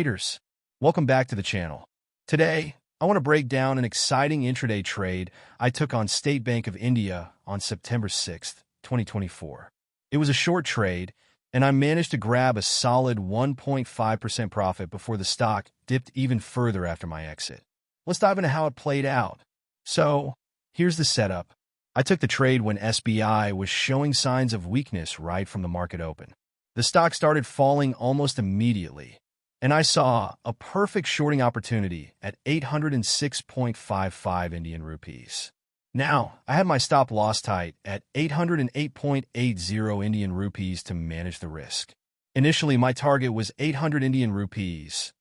Traders, welcome back to the channel. Today, I want to break down an exciting intraday trade I took on State Bank of India on September 6th, 2024. It was a short trade, and I managed to grab a solid 1.5% profit before the stock dipped even further after my exit. Let's dive into how it played out. So, here's the setup. I took the trade when SBI was showing signs of weakness right from the market open. The stock started falling almost immediately, and I saw a perfect shorting opportunity at 806.55 Indian rupees. Now, I had my stop loss tight at 808.80 Indian rupees to manage the risk. Initially, my target was 800 Indian rupees,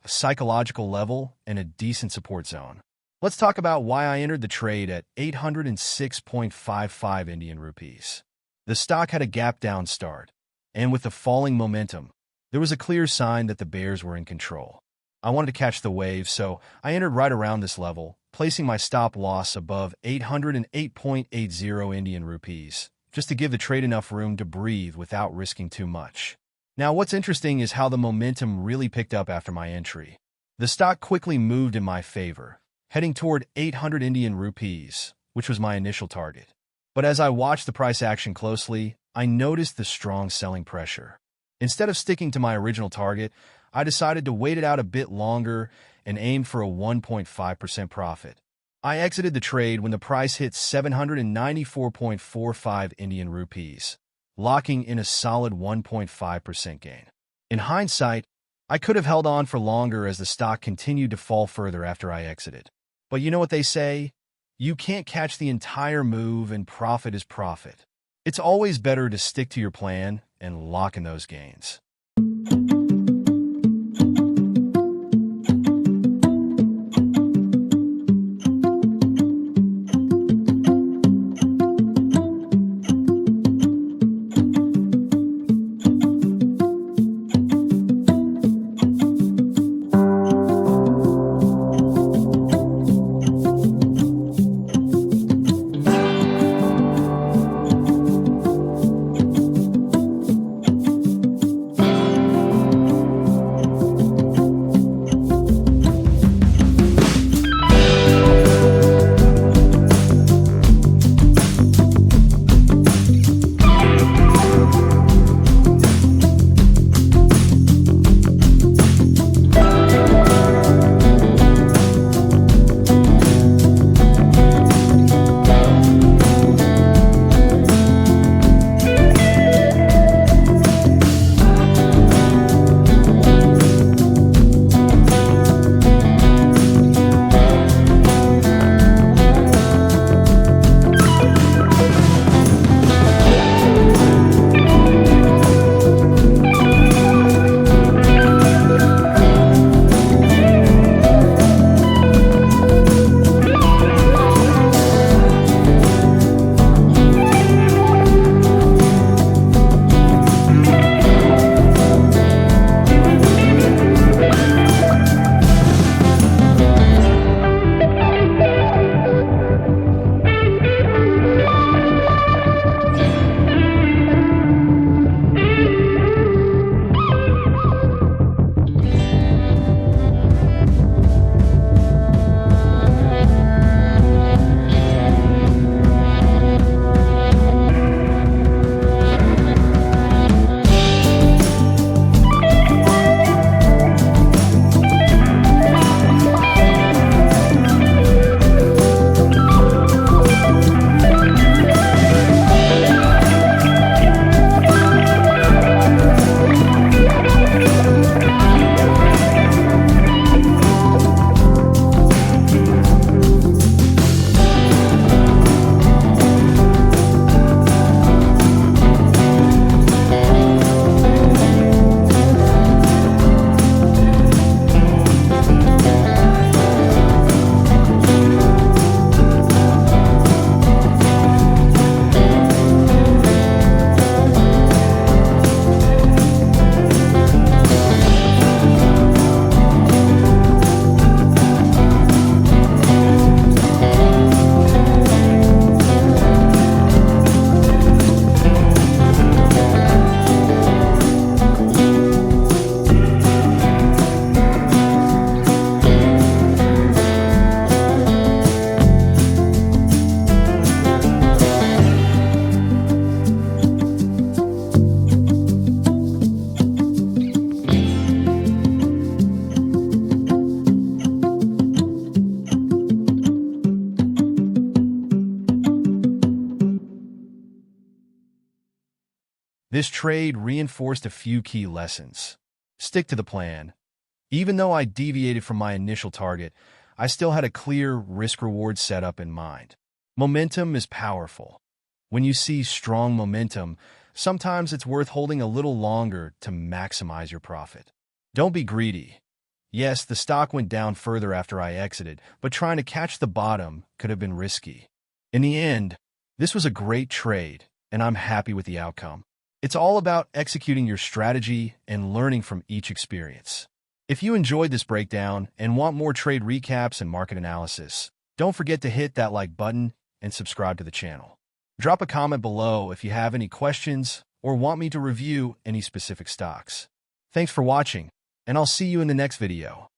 a psychological level and a decent support zone. Let's talk about why I entered the trade at 806.55 Indian rupees. The stock had a gap down start, and with the falling momentum, there was a clear sign that the bears were in control. I wanted to catch the wave, so I entered right around this level, placing my stop loss above 808.80 Indian rupees, just to give the trade enough room to breathe without risking too much. Now, what's interesting is how the momentum really picked up after my entry. The stock quickly moved in my favor, heading toward 800 Indian rupees, which was my initial target. But as I watched the price action closely, I noticed the strong selling pressure. Instead of sticking to my original target, I decided to wait it out a bit longer and aimed for a 1.5% profit. I exited the trade when the price hit 794.45 Indian rupees, locking in a solid 1.5% gain. In hindsight, I could have held on for longer as the stock continued to fall further after I exited. But you know what they say? You can't catch the entire move, and profit is profit. It's always better to stick to your plan and lock in those gains. This trade reinforced a few key lessons. Stick to the plan. Even though I deviated from my initial target, I still had a clear risk-reward setup in mind. Momentum is powerful. When you see strong momentum, sometimes it's worth holding a little longer to maximize your profit. Don't be greedy. Yes, the stock went down further after I exited, but trying to catch the bottom could have been risky. In the end, this was a great trade, and I'm happy with the outcome. It's all about executing your strategy and learning from each experience. If you enjoyed this breakdown and want more trade recaps and market analysis, don't forget to hit that like button and subscribe to the channel. Drop a comment below if you have any questions or want me to review any specific stocks. Thanks for watching, and I'll see you in the next video.